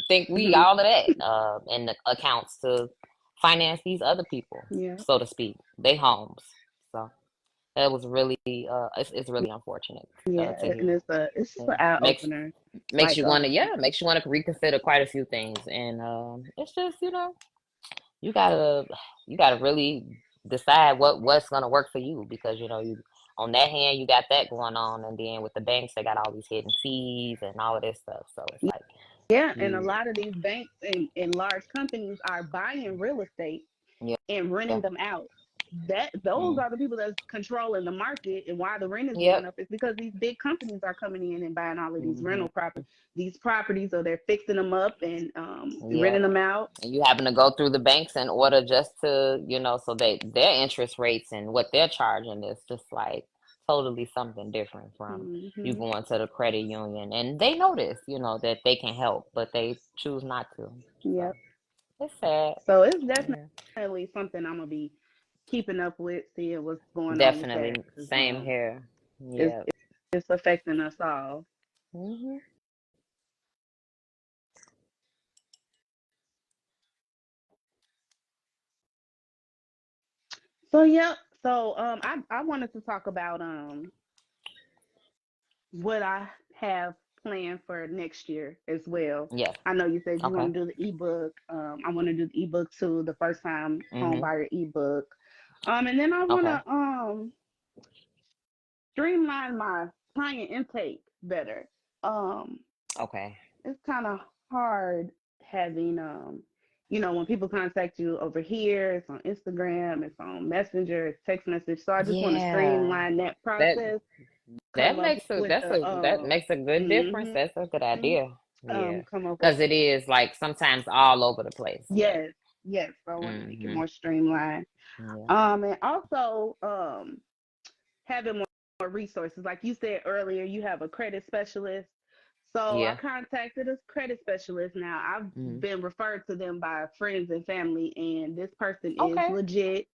think we Mm-hmm. all of that in the accounts to finance these other people, Yeah. so to speak, they homes. So that was really it's really unfortunate Yeah. to And hear. it's just Yeah. an eye Makes opener. makes Like you want to makes you want to reconsider quite a few things, and it's just you gotta you gotta really decide what's gonna work for you, because you on that hand you got that going on, and then with the banks they got all these hidden fees and all of this stuff, so it's like yeah, and a you lot of these banks and large companies are buying real estate yeah. and renting them out. That those Mm. are the people that's controlling the market, and why the rent is going Yep. up is because these big companies are coming in and buying all of these Hmm. these properties, or they're fixing them up and renting Yep. them out. And you happen to go through the banks in order just to, so their interest rates and what they're charging is just like totally something different from you Hmm. going to the credit union. And they notice, that they can help, but they choose not to. So Yep. it's sad. So it's Yeah. definitely something I'm gonna be keeping up with, seeing what's going on with that. Definitely. 'Cause, Same here. it's Yeah. it's affecting us all. Hmm. So yeah. So I wanted to talk about what I have planned for next year as well. Yes. I know you said you Okay. want to do the ebook. I want to do the ebook too, the first time home Hmm. buyer ebook. And then I want Okay. to streamline my client intake better. Um, Okay. it's kind of hard having when people contact you over here, it's on Instagram, it's on Messenger, it's text message. So I just want to Yeah. streamline that That process, That come up makes a with that's the a that makes a good difference. mhm, That's a good idea. Yeah, come up with because it is like sometimes all over the place. Yeah. yes, yes. So I want to make it Hmm. more streamlined. Yeah. And also having more resources. Like you said earlier, you have a credit specialist. So I Yeah. contacted a credit specialist. Now I've Hmm. been referred to them by friends and family, and this person is Okay. legit.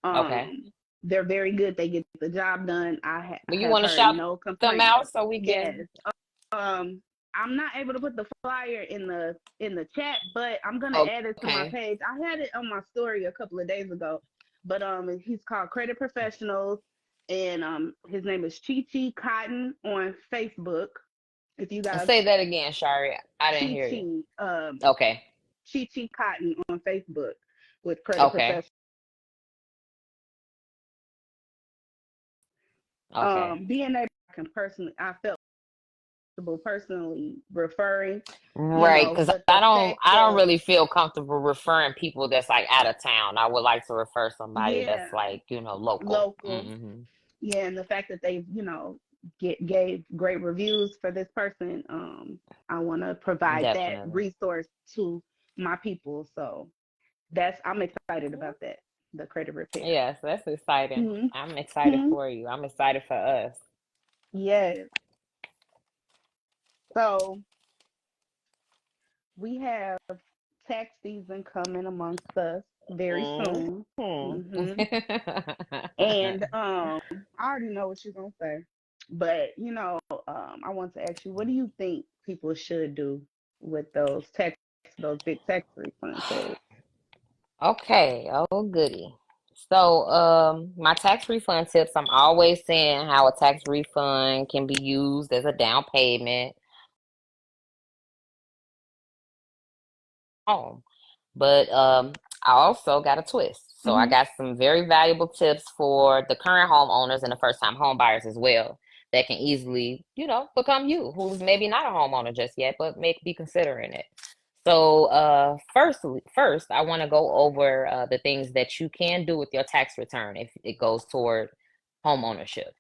Okay. They're very good. They get the job done. Well, you have want to heard shout no them complaints. out so we Yes. can. Um, I'm not able to put the flyer in the chat, but I'm gonna add it to my Okay. page. I had it on my story a couple of days ago, but he's called Credit Professionals, and his name is Chi Chi Cotton on Facebook. If you guys Say that again, Shari. I didn't Chi hear you. Chi Okay. Chi Chi Cotton on Facebook with Credit Okay. Professionals. Okay. Being able I can personally I felt comfortable personally referring, Right, because but the fact I don't that really feel comfortable referring people that's like out of town. I would like to refer somebody yeah, that's like, local. local. Hmm. Yeah, and the fact that they, gave great reviews for this person, I want to provide that Definitely. resource to my people. So I'm excited about that, the credit repair. Yes, that's exciting. I'm excited Mm-hmm. for you. I'm excited for us. Yes. So we have tax season coming amongst us very soon. Hmm. Hmm. And I already know what you're gonna say, but I want to ask you, what do you think people should do with those big tax refunds? Okay. Oh, goody. So, my tax refund tips, I'm always saying how a tax refund can be used as a down payment home. But I also got a twist. So I Mm-hmm. got some very valuable tips for the current homeowners and the first time home buyers as well that can easily, become you, who's maybe not a homeowner just yet, but may be considering it. So first, I want to go over the things that you can do with your tax return if it goes toward home ownership.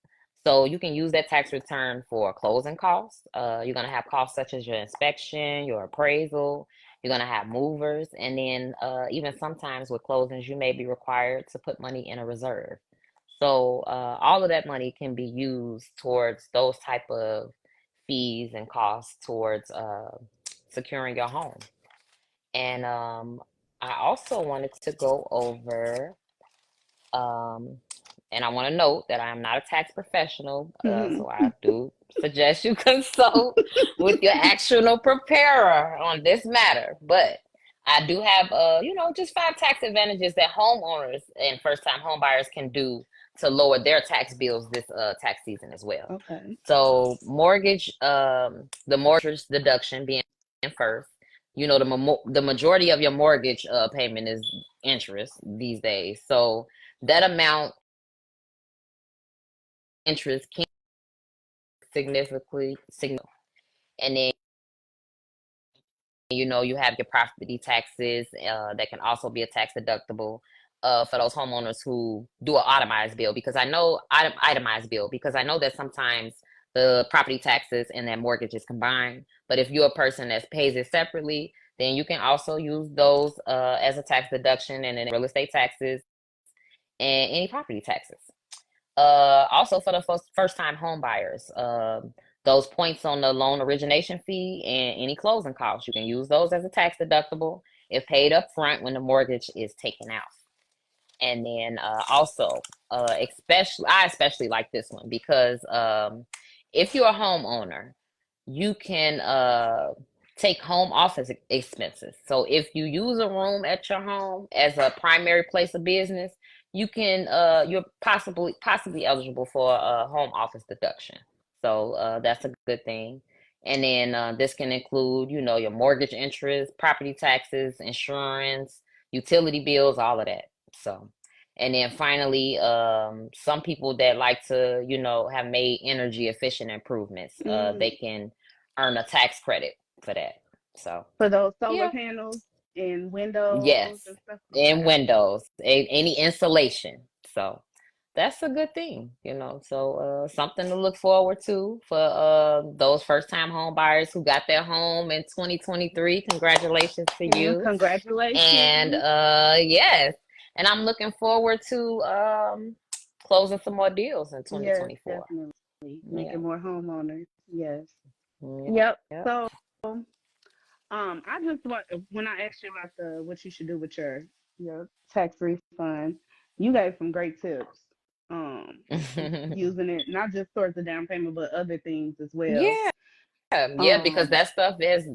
So you can use that tax return for closing costs. You're going to have costs such as your inspection, your appraisal. You're going to have movers. And then even sometimes with closings, you may be required to put money in a reserve. So all of that money can be used towards those type of fees and costs towards securing your home. And I also wanted to go over um, and I want to note that I am not a tax professional, so I do suggest you consult with your actual preparer on this matter. But I do have, just 5 tax advantages that homeowners and first-time homebuyers can do to lower their tax bills this tax season as well. Okay. So mortgage, the mortgage deduction being first. The majority of your mortgage payment is interest these days. So that amount interest can significantly signal. And then you have your property taxes that can also be a tax deductible for those homeowners who do an itemized bill, because I know that sometimes the property taxes and that mortgage is combined. But if you're a person that pays it separately, then you can also use those as a tax deduction, and then real estate taxes and any property taxes. Also for the first time home buyers, those points on the loan origination fee and any closing costs, you can use those as a tax deductible if paid up front when the mortgage is taken out. And then also, I especially like this one because if you're a homeowner, you can take home office expenses. So if you use a room at your home as a primary place of business, you're possibly eligible for a home office deduction. So that's a good thing. And then this can include, your mortgage interest, property taxes, insurance, utility bills, all of that. So, and then finally, some people that like to, have made energy efficient improvements, they can earn a tax credit for that. So, For those solar yeah, panels and windows yes, and stuff. and Okay. windows, any insulation. So that's a good thing, So something to look forward to for those first time home buyers who got their home in 2023. Congratulations to you. And Congratulations. yes, and I'm looking forward to closing some more deals in Yes, 2024. definitely. Yeah. Making more homeowners. Yes. Yep. Yep. Yep. So, I just want when I asked you about the what you should do with your tax refund, you gave some great tips. Using it not just towards the down payment, but other things as well. Yeah. Yeah, because Um, that stuff has,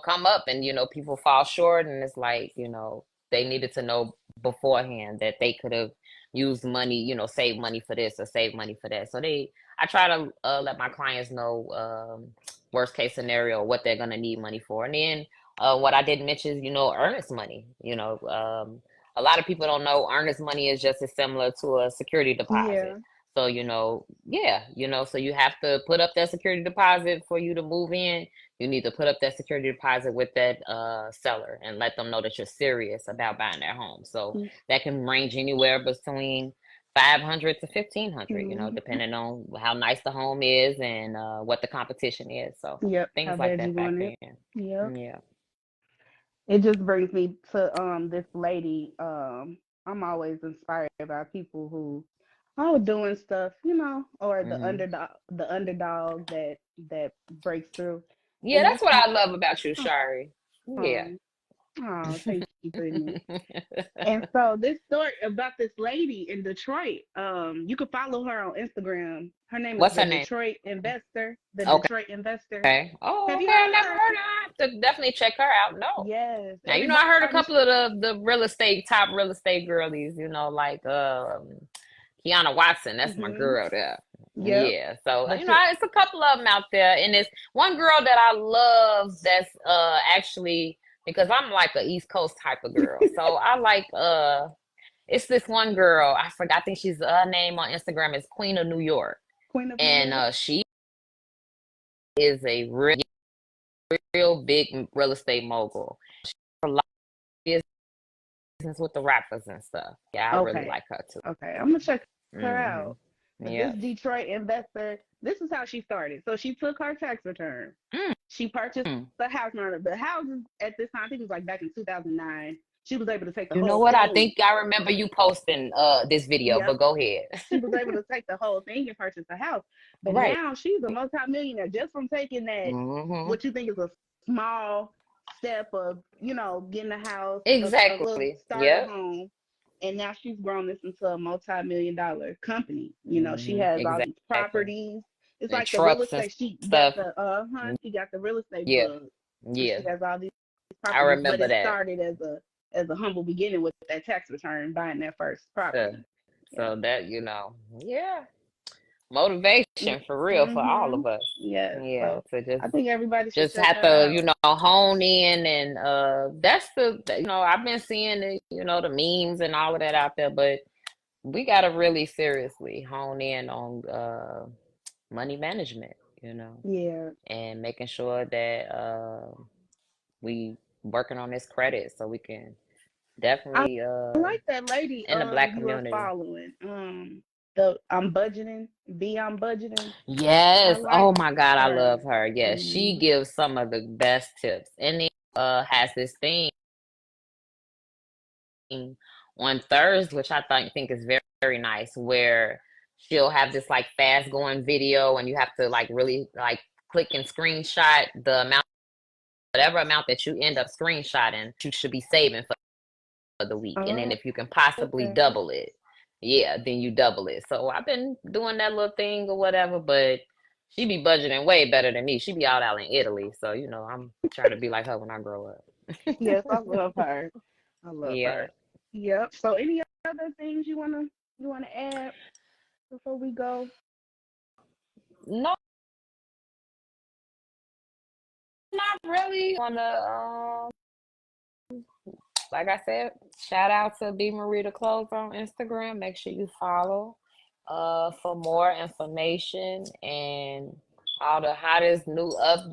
come up, and, people fall short, and it's like, they needed to know beforehand that they could have used money, save money for this or save money for that. So I try to let my clients know worst case scenario, what they're going to need money for. And then what I didn't mention is, earnest money. A lot of people don't know earnest money is just as similar to a security deposit. yeah. So, yeah, so you have to put up that security deposit for you to move in. You need to put up that security deposit with that seller and let them know that you're serious about buying their home. So that can range anywhere between 500 to 1500, Mm-hmm. depending on how nice the home is and what the competition is. So Yep. How things like bad that you want factor it? in. Yep. Yeah. It just brings me to this lady. I'm always inspired by people who are doing stuff, or Hmm. the underdog that breaks through. Yeah, And that's that's what I love about you, Shari. Yeah. um oh, thank you, Brittany. And so this story about this lady in Detroit, you can follow her on Instagram. Her name is What's the her name? Detroit Investor. The Okay. Detroit Investor. Okay. Oh, Have you okay. I heard of never heard her? of her. I have to definitely check her out. No. Yes. Now, I heard a Everybody. couple of the top real estate girlies, like Kiana Watson. That's my Mm-hmm. girl there. Yep. Yeah. So, But you it's a couple of them out there. And there's one girl that I love that's actually, because I'm like a East Coast type of girl. So I like it's this one girl. I forgot, I think she's her name on Instagram is Queen of New York. Queen of New And York. she is a real big real estate mogul. A lot of business with the rappers and stuff. Yeah, I really Okay. like her too. Okay. I'm gonna check her Hmm. out. But this Yeah. Detroit investor, this is how she started. So she took her tax return. She purchased Mm. the house. Now the houses at this time, I think it was like back in 2009. She was able to take the You know whole what? I thing. think I remember you posting this video, Yep. but go ahead. She was able to take the whole thing and purchase a house. But Right. now she's a multimillionaire just from taking that, Hmm. what you think is a small step of, getting a house, a little Exactly. starter Yep. home. and now she's grown this into a multi-million-dollar company. She Hmm. has all these Exactly. properties. It's And like the real trucks and estate. She got stuff. she got the real estate Yeah. bug. So Yeah. she has all these I properties, but remember it that. started as a humble beginning with that tax return, buying that first So, property. Yeah. so that, yeah, motivation for real for all Mm-hmm. of us. Yeah. Yeah, So to just I think everybody should just check have that to, out. hone in and that's I've been seeing the memes and all of that out there, but we got to really seriously hone in on money management, Yeah. and making sure that we working on this credit so we can I definitely like that lady in the black you were community. following. The I'm budgeting, I'm budgeting. I Yes. like Oh my God, I her. love her. Yes, she Mhm. gives some of the best tips. And then has this thing on Thursday, which I think is very, very nice, where she'll have this like fast going video and you have to like really like click and screenshot the amount, whatever amount that you end up screenshotting, you should be saving for the week. And then Oh, if you can possibly okay. double it, yeah, then you double it. So I've been doing that little thing or whatever, but she be budgeting way better than me. She be out in Italy. So, I'm trying to be like her when I grow up. Yes, I love her. I love Yeah. her. Yep. So any other things you wanna add before we go? No, not really. Like I said, shout out to B Marita Clothes on Instagram. Make sure you follow for more information and all the hottest new updates